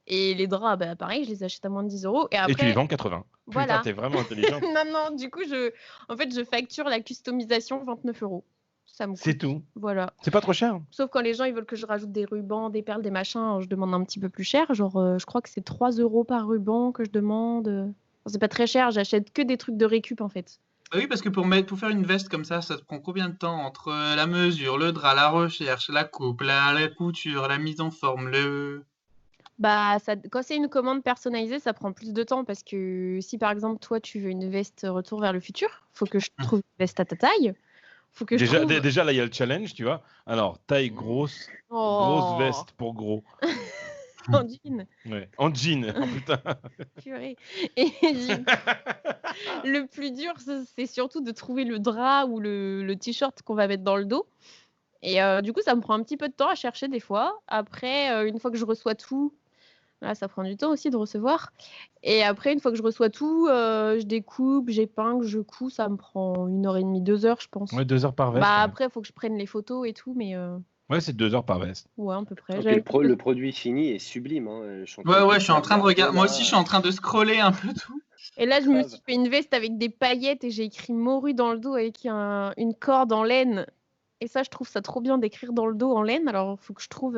S1: Et les draps, pareil, je les achète à moins de 10 €. Et après,
S2: Et tu les vends 80.
S1: Voilà.
S2: Putain, t'es vraiment intelligent.
S1: non, du coup, en fait, je facture la customisation 29 €. Ça me coûte.
S2: C'est tout.
S1: Voilà.
S2: C'est pas trop cher.
S1: Sauf quand les gens ils veulent que je rajoute des rubans, des perles, des machins, je demande un petit peu plus cher. Genre, je crois que c'est 3 € par ruban que je demande. Enfin, c'est pas très cher, j'achète que des trucs de récup en fait.
S3: Bah oui, parce que pour faire une veste comme ça te prend combien de temps entre la mesure, le drap, la recherche, la coupe, la couture, la mise en forme,
S1: Quand c'est une commande personnalisée, ça prend plus de temps parce que si par exemple toi tu veux une veste Retour vers le futur, faut que je trouve une veste à ta taille. Faut que je trouve...
S2: Déjà, là, il y a le challenge, tu vois. Alors, taille grosse, grosse veste pour gros.
S1: En jean.
S2: Ouais. En jean, oh, putain.
S1: Purée. Et le plus dur, c'est surtout de trouver le drap ou le t-shirt qu'on va mettre dans le dos. Et du coup, ça me prend un petit peu de temps à chercher des fois. Après, une fois que je reçois tout, là, ça prend du temps aussi de recevoir. Et après, une fois que je reçois tout, je découpe, j'épingle, je couds. Ça me prend 1h30, 2 heures, je pense.
S2: Ouais, 2 heures par veste.
S1: Après, il faut que je prenne les photos et tout, mais...
S2: Ouais, c'est 2 heures par veste.
S1: Ouais, à peu près.
S4: Le produit fini est sublime. Hein.
S3: Ouais, je suis en train de regarder. Moi aussi, je suis en train de scroller un peu tout.
S1: Et là, je me suis fait une veste avec des paillettes et j'ai écrit Morue dans le dos avec une corde en laine. Et ça, je trouve ça trop bien d'écrire dans le dos en laine. Alors, il faut que je trouve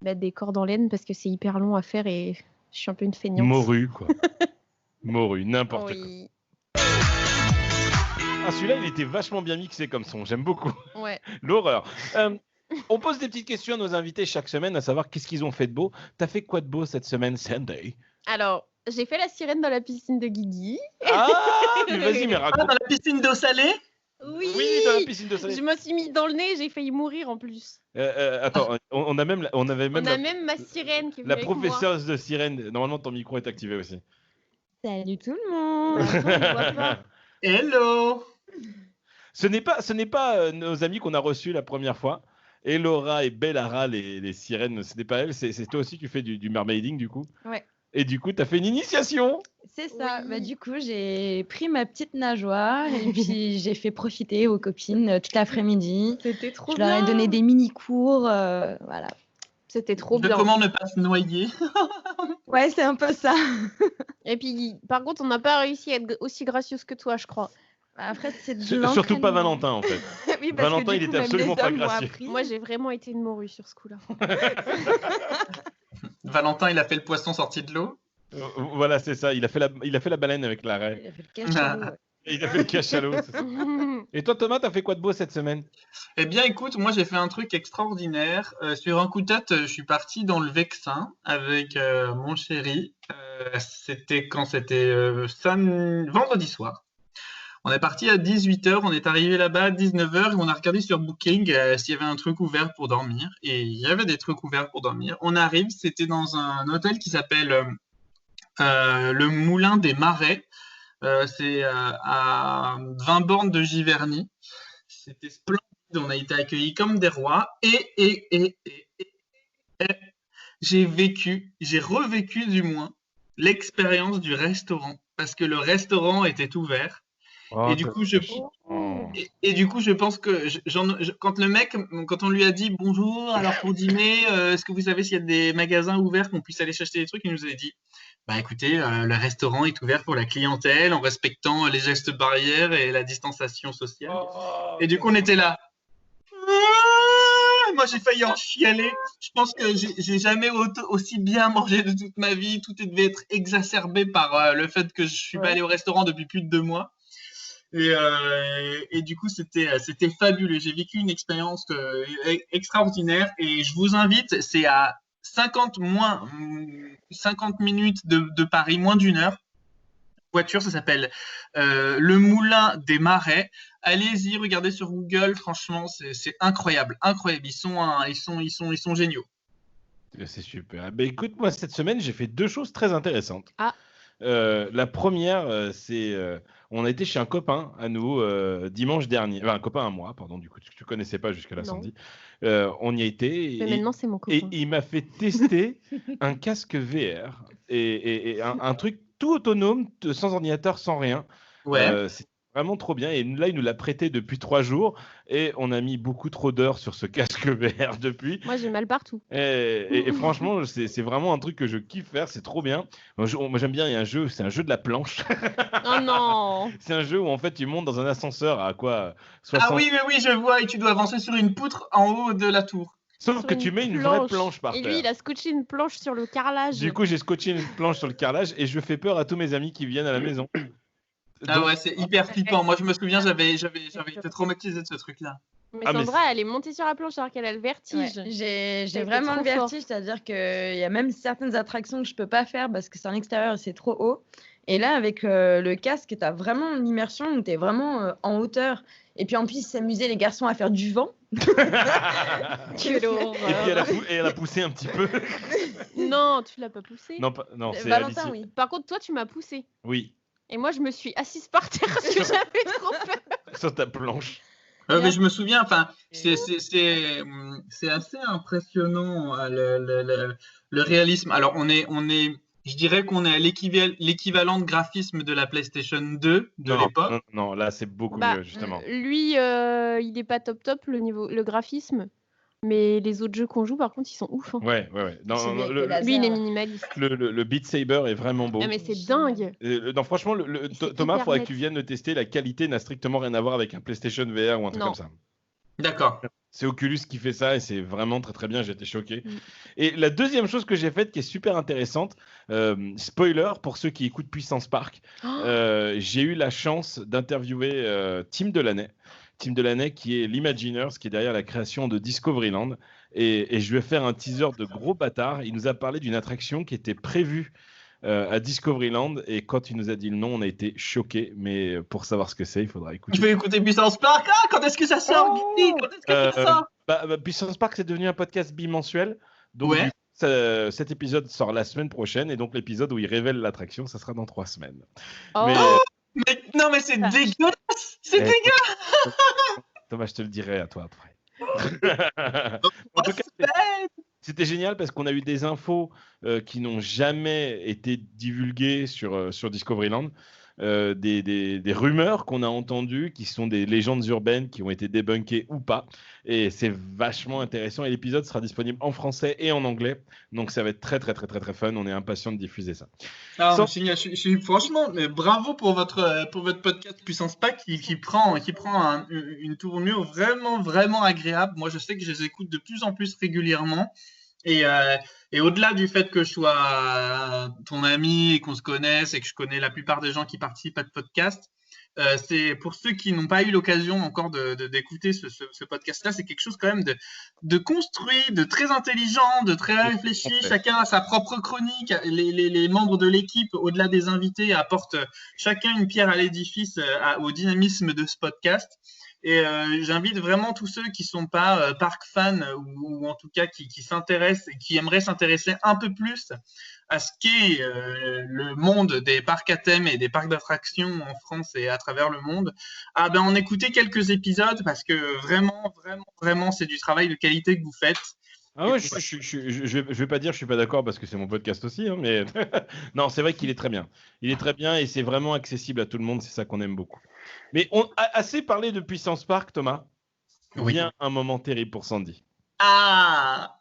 S1: des cordes en laine parce que c'est hyper long à faire et je suis un peu une feignante.
S2: Morue, quoi. Morue, n'importe
S1: Oui.
S2: quoi. Ah, celui-là, il était vachement bien mixé comme son. J'aime beaucoup.
S1: Ouais.
S2: L'horreur. On pose des petites questions à nos invités chaque semaine, à savoir qu'est-ce qu'ils ont fait de beau. T'as fait quoi de beau cette semaine, Sandy?
S1: Alors, j'ai fait la sirène dans la piscine de Guigui.
S2: Ah, mais vas-y, mais
S3: Ah,
S2: raconte.
S3: dans la piscine d'eau salée?
S1: Oui,
S2: dans la piscine de soleil.
S1: Je me suis mis dans le nez, j'ai failli mourir en plus.
S2: Attends, on avait même
S1: On a même ma sirène qui est venue
S2: la
S1: avec moi.
S2: professeure de sirène. Normalement, ton micro est activé aussi.
S1: Salut tout le monde. Attends, je vois pas.
S3: Hello!
S2: Ce n'est pas nos amis qu'on a reçus la première fois. Elora et Bellara, les sirènes, ce n'est pas elles. C'est toi aussi qui fais du mermaiding du coup.
S5: Ouais.
S2: Et du coup, tu as fait une initiation.
S5: C'est ça.
S1: Oui.
S5: Bah, du coup, j'ai pris ma petite nageoire et puis j'ai fait profiter aux copines toute l'après-midi.
S1: C'était trop
S5: Je
S1: bien.
S5: leur ai donné des mini-cours. Voilà.
S1: C'était trop
S3: De
S1: bien.
S3: comment ne pas se noyer.
S5: Ouais, c'est un peu ça.
S1: Et puis, par contre, on n'a pas réussi à être aussi gracieuse que toi, je crois.
S5: Après, c'est de
S2: Surtout pas
S5: l'entraînement.
S2: Valentin en fait.
S5: Oui, parce
S2: Valentin,
S5: que
S2: il
S5: du coup,
S2: était
S5: même
S2: absolument
S5: les
S2: pas
S5: hommes m'ont
S2: gracieux.
S5: appris.
S1: Moi, j'ai vraiment été une morue sur ce coup-là.
S3: Valentin, il a fait le poisson sorti de l'eau.
S2: Voilà, c'est ça. Il a fait la baleine avec l'arrêt.
S5: Il a fait le cachot.
S2: Il a fait le cachalot. C'est ça. Et toi, Thomas, t'as fait quoi de beau cette semaine?
S3: Eh bien, écoute, moi j'ai fait un truc extraordinaire. Sur un coup de tête, je suis parti dans le Vexin avec mon chéri. C'était quand? C'était vendredi soir. On est parti à 18h, on est arrivé là-bas à 19h et on a regardé sur Booking s'il y avait un truc ouvert pour dormir. Et il y avait des trucs ouverts pour dormir. On arrive, c'était dans un hôtel qui s'appelle le Moulin des Marais. C'est à 20 bornes de Giverny. C'était splendide, on a été accueillis comme des rois. Et j'ai revécu du moins l'expérience du restaurant. Parce que le restaurant était ouvert.
S2: Oh,
S3: Et du coup, je pense que quand on lui a dit bonjour, alors pour dîner, est-ce que vous savez s'il y a des magasins ouverts qu'on puisse aller chercher des trucs, il nous a dit, bah écoutez, le restaurant est ouvert pour la clientèle en respectant les gestes barrières et la distanciation sociale. Et du coup, on était là. Moi, j'ai failli en chialer. Je pense que j'ai jamais aussi bien mangé de toute ma vie. Tout devait être exacerbé par le fait que je suis pas allé au restaurant depuis plus de 2 mois. Et du coup, c'était fabuleux. J'ai vécu une expérience extraordinaire et je vous invite, c'est à 50 minutes de Paris, moins d'1 heure. Voiture, ça s'appelle le Moulin des Marais. Allez-y, regardez sur Google. Franchement, c'est incroyable, incroyable. Ils sont géniaux.
S2: C'est super. Ben, écoute, moi, cette semaine, j'ai fait 2 choses très intéressantes.
S1: Ah.
S2: La première, c'est on a été chez un copain à nous dimanche dernier. Enfin, un copain à moi, pardon, du coup, tu ne connaissais pas jusque-là,
S1: Non.
S2: Sandy. On y a été.
S1: Mais maintenant, c'est mon
S2: Et
S1: copain.
S2: il m'a fait tester un casque VR et un truc tout autonome, sans ordinateur, sans rien.
S3: Ouais.
S2: C'est vraiment trop bien. Et là, il nous l'a prêté depuis 3 jours et on a mis beaucoup trop d'heures sur ce casque VR depuis.
S1: Moi, j'ai mal partout.
S2: Et franchement, c'est vraiment un truc que je kiffe faire, c'est trop bien. Moi, j'aime bien, il y a un jeu, c'est un jeu de la planche.
S1: Oh non.
S2: C'est un jeu où en fait tu montes dans un ascenseur à quoi 60...
S3: Ah oui, je vois. Et tu dois avancer sur une poutre en haut de la tour.
S2: Sauf
S1: Sur
S2: que
S1: une
S2: tu mets une vraie planche par
S1: Et
S2: terre.
S1: lui, il a scotché une planche sur le carrelage.
S2: Du coup, j'ai scotché une planche sur le carrelage et je fais peur à tous mes amis qui viennent à la maison.
S3: Ah
S2: Donc-
S3: ouais, c'est hyper flippant. Moi, je me souviens, j'avais été traumatisé de ce truc-là.
S1: Mais
S2: Ah, mais
S1: Sandra, elle est montée sur la planche alors qu'elle a le vertige.
S5: Ouais, j'ai
S1: été
S5: vraiment
S1: trop
S5: le vertige, c'est-à-dire qu'il y a même certaines attractions que je peux pas faire parce que c'est en extérieur et c'est trop haut. Et là, avec le casque, tu as vraiment une immersion où tu es vraiment en hauteur. Et puis en plus, ils s'amusaient les garçons à faire du vent.
S1: Quelle
S2: Et
S1: horreur.
S2: puis elle a poussé un petit peu.
S1: Non, tu l'as pas poussé.
S2: Non, non, c'est
S5: Valentin,
S2: Alicia.
S5: oui.
S1: Par contre, toi, tu m'as poussé.
S2: Oui,
S1: Et moi, je me suis assise par terre parce que j'avais trop peur.
S2: sur ta planche.
S3: Mais je me souviens, enfin, c'est assez impressionnant le réalisme. Alors, je dirais qu'on est à l'équivalent de graphisme de la PlayStation 2 de l'époque.
S2: Non, là c'est beaucoup
S1: Bah,
S2: mieux justement.
S1: Lui, il est pas top le graphisme. Mais les autres jeux qu'on joue, par contre, ils sont ouf. Hein.
S2: Ouais. Non,
S5: Celui avec le
S1: Lui,
S5: laser.
S1: il est minimaliste.
S2: le Beat Saber est vraiment beau.
S1: Ah, mais c'est dingue.
S2: Non, franchement,
S1: C'est
S2: Thomas, il
S1: hyper
S2: faudrait
S1: net.
S2: que tu viennes le tester. La qualité n'a strictement rien à voir avec un PlayStation VR ou un truc
S1: Non.
S2: comme ça.
S3: D'accord.
S2: C'est Oculus qui fait ça et c'est vraiment très très bien. J'ai été choqué.
S1: Mm.
S2: Et la deuxième chose que j'ai faite qui est super intéressante, spoiler pour ceux qui écoutent Puissance Park, j'ai eu la chance d'interviewer Tim Delaney. Tim Delaney qui est l'Imagineers, qui est derrière la création de Discoveryland. Et je vais faire un teaser de gros bâtard. Il nous a parlé d'une attraction qui était prévue à Discoveryland. Et quand il nous a dit le nom, on a été choqués. Mais pour savoir ce que c'est, il faudra écouter.
S3: Je vais écouter Puissance Park. Ah, quand est-ce que ça sort, Guigui? Quand est-ce que ça sort?
S2: Puissance Park, c'est devenu un podcast bimensuel. Donc,
S3: Ouais.
S2: du coup, cet épisode sort la semaine prochaine. Et donc, l'épisode où il révèle l'attraction, ça sera dans 3 semaines.
S1: Oh.
S2: Mais,
S3: Non, mais c'est dégueulasse. C'est
S2: Eh,
S3: dégueulasse.
S2: Thomas, je te le dirai à toi après. En tout cas, c'était génial parce qu'on a eu des infos qui n'ont jamais été divulguées sur Discoveryland. Des rumeurs qu'on a entendues qui sont des légendes urbaines qui ont été débunkées ou pas. Et c'est vachement intéressant. Et l'épisode sera disponible en français et en anglais. Donc ça va être très, très, très, très, très fun. On est impatient de diffuser ça.
S3: Ah,
S2: Sans-
S3: franchement, mais bravo pour votre podcast Puissance Park qui prend une tournure vraiment, vraiment agréable. Moi, je sais que je les écoute de plus en plus régulièrement. Et au-delà du fait que je sois ton ami et qu'on se connaisse et que je connais la plupart des gens qui participent à ce podcast, C'est pour ceux qui n'ont pas eu l'occasion encore d'écouter ce podcast-là, c'est quelque chose quand même de construit, de très intelligent, de très réfléchi. Chacun a sa propre chronique. Les membres de l'équipe, au-delà des invités, apportent chacun une pierre à l'édifice, au dynamisme de ce podcast. Et j'invite vraiment tous ceux qui sont pas park fans ou en tout cas qui s'intéressent et qui aimeraient s'intéresser un peu plus à ce qu'est le monde des parcs à thème et des parcs d'attractions en France et à travers le monde, en écouter quelques épisodes parce que vraiment, c'est du travail de qualité que vous faites.
S2: Ah ouais, je vais pas dire je suis pas d'accord parce que c'est mon podcast aussi, hein, mais non, c'est vrai qu'il est très bien. Il est très bien et c'est vraiment accessible à tout le monde, c'est ça qu'on aime beaucoup. Mais on a assez parlé de Puissance Park, Thomas.
S3: Oui.
S2: Vient un moment terrible pour Sandy.
S3: Ah!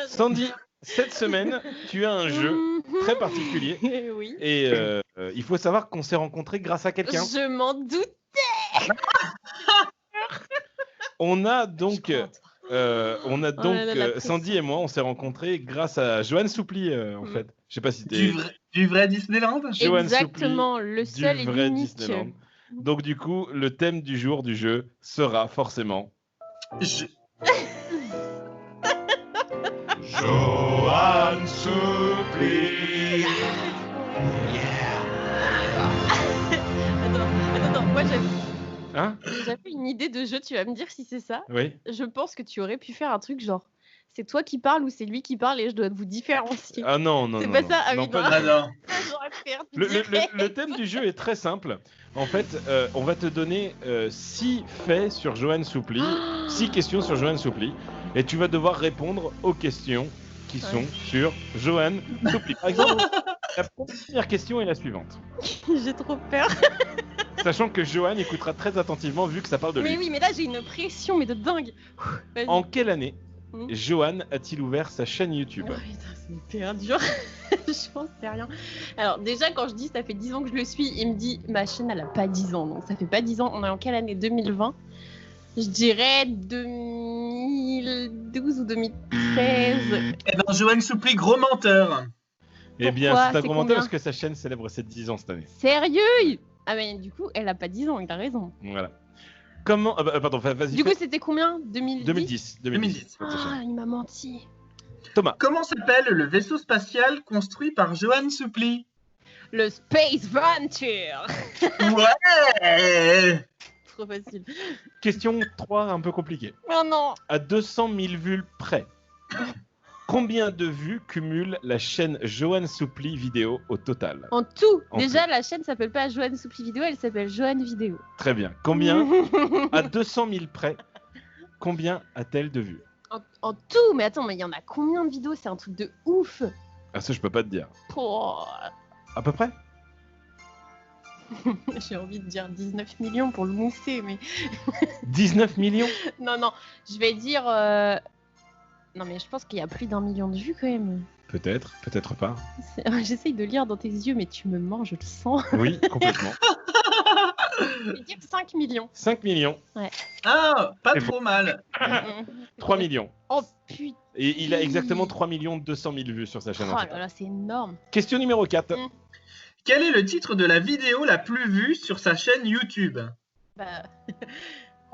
S2: Sandy, cette semaine, tu as un jeu très particulier.
S1: Oui.
S2: Et il faut savoir qu'on s'est rencontrés grâce à quelqu'un.
S1: Je m'en doute.
S2: On a donc Sandy et moi, on s'est rencontrés grâce à Joanne Soupli, en fait. Je sais pas si t'es...
S3: Du vrai Disneyland?
S2: Joanne
S1: Exactement,
S2: Soupli,
S1: le seul
S2: du
S1: et
S2: vrai
S1: l'unique.
S2: Disneyland. Donc du coup, le thème du jour du jeu sera forcément... Joanne Soupli.
S1: Attends, moi
S2: Hein?
S1: j'avais une idée de jeu, tu vas me dire si c'est ça.
S2: Oui.
S1: Je pense que tu aurais pu faire un truc genre, c'est toi qui parles ou c'est lui qui parle et je dois vous différencier.
S2: Ah non.
S1: C'est pas ça? Ah oui,
S2: Non,
S1: non.
S2: pas du tout.
S3: non.
S1: J'aurais perdu.
S2: Le thème du jeu est très simple. En fait, on va te donner 6 faits sur Joanne Soupli, 6 questions sur Joanne Soupli, et tu vas devoir répondre aux questions qui sont sur Joanne Soupli. Par exemple, la première question est la suivante.
S1: J'ai trop peur.
S2: Sachant que Joanne écoutera très attentivement vu que ça parle de lui.
S1: Mais oui, mais là j'ai une pression, mais de dingue. Vas-y.
S2: En quelle année
S1: Hmm.
S2: Joanne a-t-il ouvert sa chaîne YouTube?
S1: Oh, putain, c'est hyper dur. J'en sais rien. Alors déjà quand je dis ça fait 10 ans que je le suis, il me dit ma chaîne elle a pas 10 ans, donc ça fait pas 10 ans. On est en quelle année? 2020. Je dirais 2012 ou 2013.
S3: Eh ben, Joanne Soupli, gros menteur.
S2: Eh bien,
S1: Pourquoi?
S2: c'est un
S1: C'est
S2: gros
S1: combien?
S2: menteur parce que sa chaîne célèbre ses 10 ans cette année.
S1: Sérieux? Ah mais du coup elle a pas 10 ans, il a raison.
S2: Voilà. Comment... pardon, vas-y.
S1: Du coup c'était combien? 2010.
S2: 2010.
S1: Ah, il m'a menti.
S2: Thomas.
S3: Comment s'appelle le vaisseau spatial construit par Joanne Soupli?
S1: Le Space Venture.
S3: Ouais.
S1: Trop facile.
S2: Question 3, un peu compliquée.
S1: Oh non.
S2: À 200 000 vues près, combien de vues cumule la chaîne Joanne Soupli vidéo au total?
S1: En tout.
S2: En
S1: Déjà la chaîne s'appelle pas Joanne Soupli Vidéo, elle s'appelle Joanne Vidéo.
S2: Très bien. Combien? À 200 000 près, combien a-t-elle de vues?
S1: En tout. Mais attends, mais il y en a combien de vidéos? C'est un truc de ouf.
S2: Ah, ça, je peux pas te dire.
S1: Oh.
S2: À peu près?
S1: J'ai envie de dire 19 millions pour le mousser, mais
S2: 19 millions?
S1: non, je vais dire. Non, mais je pense qu'il y a plus d'1 million de vues quand même.
S2: Peut-être, peut-être pas.
S1: J'essaye de lire dans tes yeux, mais tu me mens, je le sens.
S2: Oui, complètement.
S1: Je vais dire 5 millions.
S2: 5 millions,
S3: Ah, pas
S2: Et
S3: trop mal.
S2: 3 millions.
S1: Oh putain.
S2: Et il a exactement 3 200 000 vues sur sa chaîne.
S1: Oh
S2: en
S1: là
S2: total.
S1: là, c'est énorme.
S2: Question numéro 4.
S3: Quel est le titre de la vidéo la plus vue sur sa chaîne YouTube?
S1: Bah.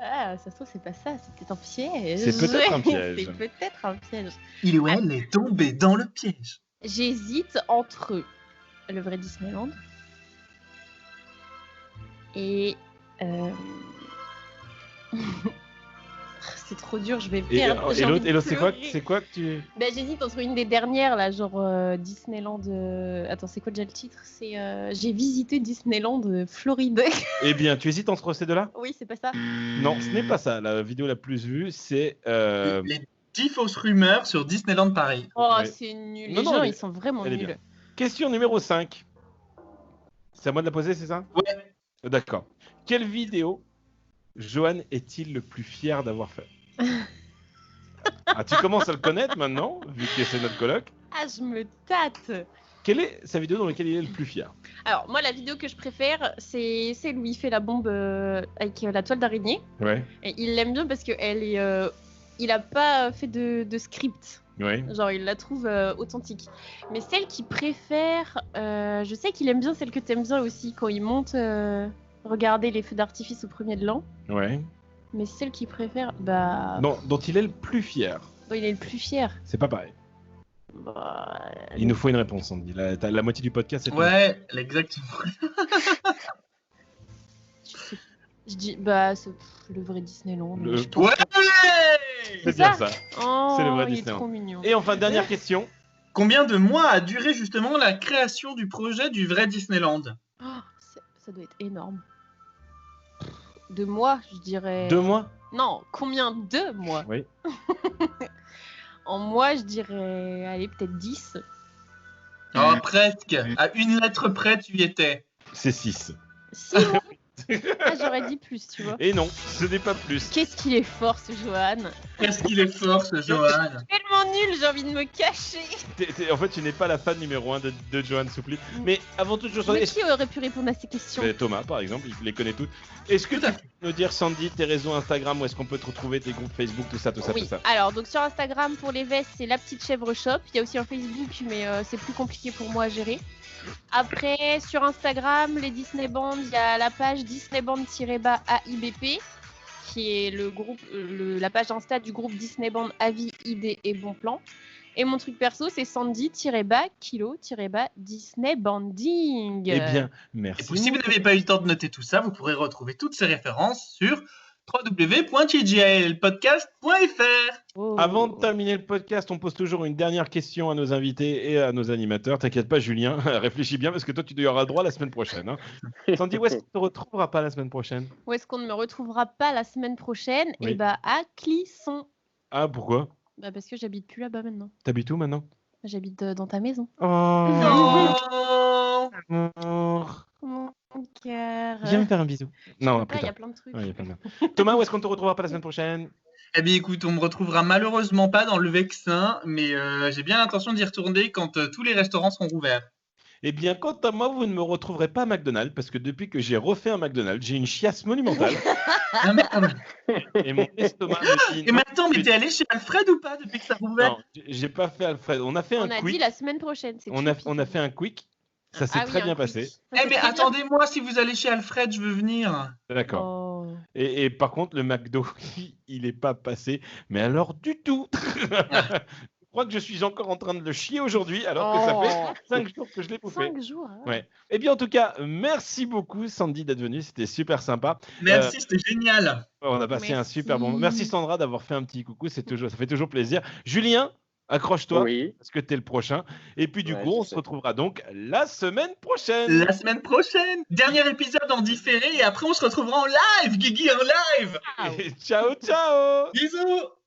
S1: Ah, ça se trouve, c'est pas ça, c'est peut-être un piège.
S2: C'est peut-être un piège.
S1: C'est peut-être un piège.
S3: Il ou elle est tombé dans le piège.
S1: J'hésite entre le vrai Disneyland et. C'est trop dur, je vais
S2: Et
S1: perdre. j'ai envie de
S2: l'autre,
S1: pleurer.
S2: c'est quoi que tu...
S1: Bah, j'hésite entre une des dernières, là, genre Disneyland. Attends, c'est quoi déjà le titre? C'est J'ai visité Disneyland Floride.
S2: Eh bien, tu hésites entre ces deux-là?
S1: Oui, c'est pas ça.
S2: Non, ce n'est pas ça. La vidéo la plus vue, c'est...
S3: Les 10 fausses rumeurs sur Disneyland Paris.
S1: Oh,
S2: Ouais.
S1: c'est nul.
S2: Non,
S1: Les
S2: non,
S1: gens,
S2: elle est-
S1: ils sont vraiment
S2: elle est
S1: nuls.
S2: bien. Question numéro 5. C'est à moi de la poser, c'est ça?
S3: Ouais.
S2: D'accord. Quelle vidéo Joanne est-il le plus fier d'avoir fait? Ah, tu commences à le connaître maintenant, vu que c'est notre coloc.
S1: Ah, je me tâte.
S2: Quelle est sa vidéo dans laquelle il est le plus fier?
S1: Alors, moi, la vidéo que je préfère, c'est celle où il fait la bombe avec la toile d'araignée.
S2: Ouais.
S1: Et il l'aime bien parce qu'elle est il a pas fait de script.
S2: Ouais.
S1: Genre, il la trouve authentique. Mais celle qu'il préfère, je sais qu'il aime bien celle que t'aimes bien aussi, quand il monte regarder les feux d'artifice au premier de l'an.
S2: Ouais.
S1: Mais celle qu'il préfère, bah...
S2: Non, dont il est le plus fier.
S1: dont il est le plus fier.
S2: C'est pas pareil.
S1: Bah...
S2: Il nous faut une réponse, Sandy. La moitié du podcast, c'est
S3: Ouais, exactement.
S1: Je dis, bah, c'est le vrai Disneyland.
S2: Le-
S1: je pense
S3: Ouais
S1: que-
S2: C'est bien ça.
S1: Oh,
S2: C'est le vrai
S1: il est
S2: Disneyland.
S1: trop mignon.
S2: Et enfin, dernière question.
S3: Combien de mois a duré justement la création du projet du vrai Disneyland?
S1: Oh, ça doit être énorme. 2 mois, je dirais.
S2: 2 mois?
S1: Non, combien de mois?
S2: Oui.
S1: En mois, je dirais, allez, peut-être 10.
S3: Oh, presque. À une lettre près, tu y étais.
S2: C'est 6.
S1: 6 mois. Ah, j'aurais dit plus, tu vois.
S2: Et non, ce n'est pas plus.
S1: Qu'est-ce qu'il est fort, ce Johan.
S3: Qu'est-ce qu'il est fort, ce Johan.
S1: Tellement nul, j'ai envie de me cacher.
S2: En fait, tu n'es pas la fan numéro 1 de Johan Soupli. Mais avant toute chose,
S1: Mais qui aurait pu répondre à ces questions?
S2: Thomas, par exemple, il les connaît toutes. Est-ce que tu peux nous dire, Sandy, tes réseaux Instagram, où est-ce qu'on peut te retrouver, tes groupes Facebook, tout ça, tout ça,
S1: Oui,
S2: tout ça?
S1: alors donc sur Instagram pour les vestes, c'est la petite chèvre shop. Il y a aussi un Facebook, mais c'est plus compliqué pour moi à gérer. Après, sur Instagram, les Disney Band, il y a la page Disneyband-AIBP, qui est le groupe, la page Insta du groupe Disney Band Avis, Idées et Bon Plan. Et mon truc perso, c'est Sandy-Kilo-Disney Banding.
S2: Eh bien,
S3: Et
S2: merci.
S3: si vous n'avez pas eu le temps de noter tout ça, vous pourrez retrouver toutes ces références sur www.tjlpodcast.fr.
S1: Oh.
S2: Avant de terminer le podcast, on pose toujours une dernière question à nos invités et à nos animateurs. T'inquiète pas, Julien, réfléchis bien parce que toi, tu y auras droit la semaine prochaine. Hein. Sandy, où est-ce qu'on te retrouvera pas la semaine prochaine?
S1: Où est-ce qu'on ne me retrouvera pas la semaine prochaine?
S2: Oui.
S1: Et bah à Clisson.
S2: Ah, pourquoi?
S1: Bah parce que j'habite plus là-bas maintenant.
S2: T'habites où maintenant?
S1: J'habite dans ta maison.
S2: Oh,
S3: Non.
S2: amour.
S1: Mon cœur.
S2: Viens me faire un bisou. Non,
S1: Là,
S2: plus
S1: il y a
S2: tard.
S1: plein de trucs.
S2: Ouais, y a plein de- Thomas, où est-ce qu'on te retrouvera pas la semaine prochaine?
S3: Eh bien, écoute, on me retrouvera malheureusement pas dans le Vexin, mais j'ai bien l'intention d'y retourner quand tous les restaurants seront rouverts.
S2: Eh bien, quant à moi, vous ne me retrouverez pas à McDonald's parce que depuis que j'ai refait un McDonald's, j'ai une chiasse monumentale
S3: Ah, merde.
S2: et mon estomac me dit
S3: Et maintenant, mais t'es allé chez Alfred ou pas depuis que ça a rouvert?
S2: non, j'ai pas fait Alfred. On a fait
S1: On
S2: un
S1: a
S2: quick.
S1: dit la semaine prochaine. C'est
S2: On a fait un quick. Ça s'est
S1: Ah oui,
S2: très
S1: un
S2: bien
S1: quick.
S2: passé.
S1: Ça,
S3: Eh
S1: c'est
S3: mais
S1: très bien.
S3: attendez-moi, si vous allez chez Alfred, je veux venir.
S2: D'accord.
S1: Oh.
S2: Et par contre, le McDo, il est pas passé. Mais alors du tout. Je crois que je suis encore en train de le chier aujourd'hui alors que ça fait 5 jours que je l'ai bouffé.
S1: 5 jours. Hein.
S2: Ouais. Eh bien, en tout cas, merci beaucoup, Sandy, d'être venue. C'était super sympa.
S3: Merci, c'était génial.
S2: On a passé un
S1: Merci.
S2: super bon moment. Merci, Sandra, d'avoir fait un petit coucou. Ça fait toujours plaisir. Julien, accroche-toi
S4: Oui.
S2: parce que tu es le prochain. Et puis, du
S4: Ouais,
S2: coup,
S4: je
S2: on
S4: sais.
S2: se retrouvera donc la semaine prochaine.
S3: La semaine prochaine, dernier épisode en différé et après on se retrouvera en live, Guigui en live.
S1: Ah,
S2: Et ciao, ciao.
S3: Bisous.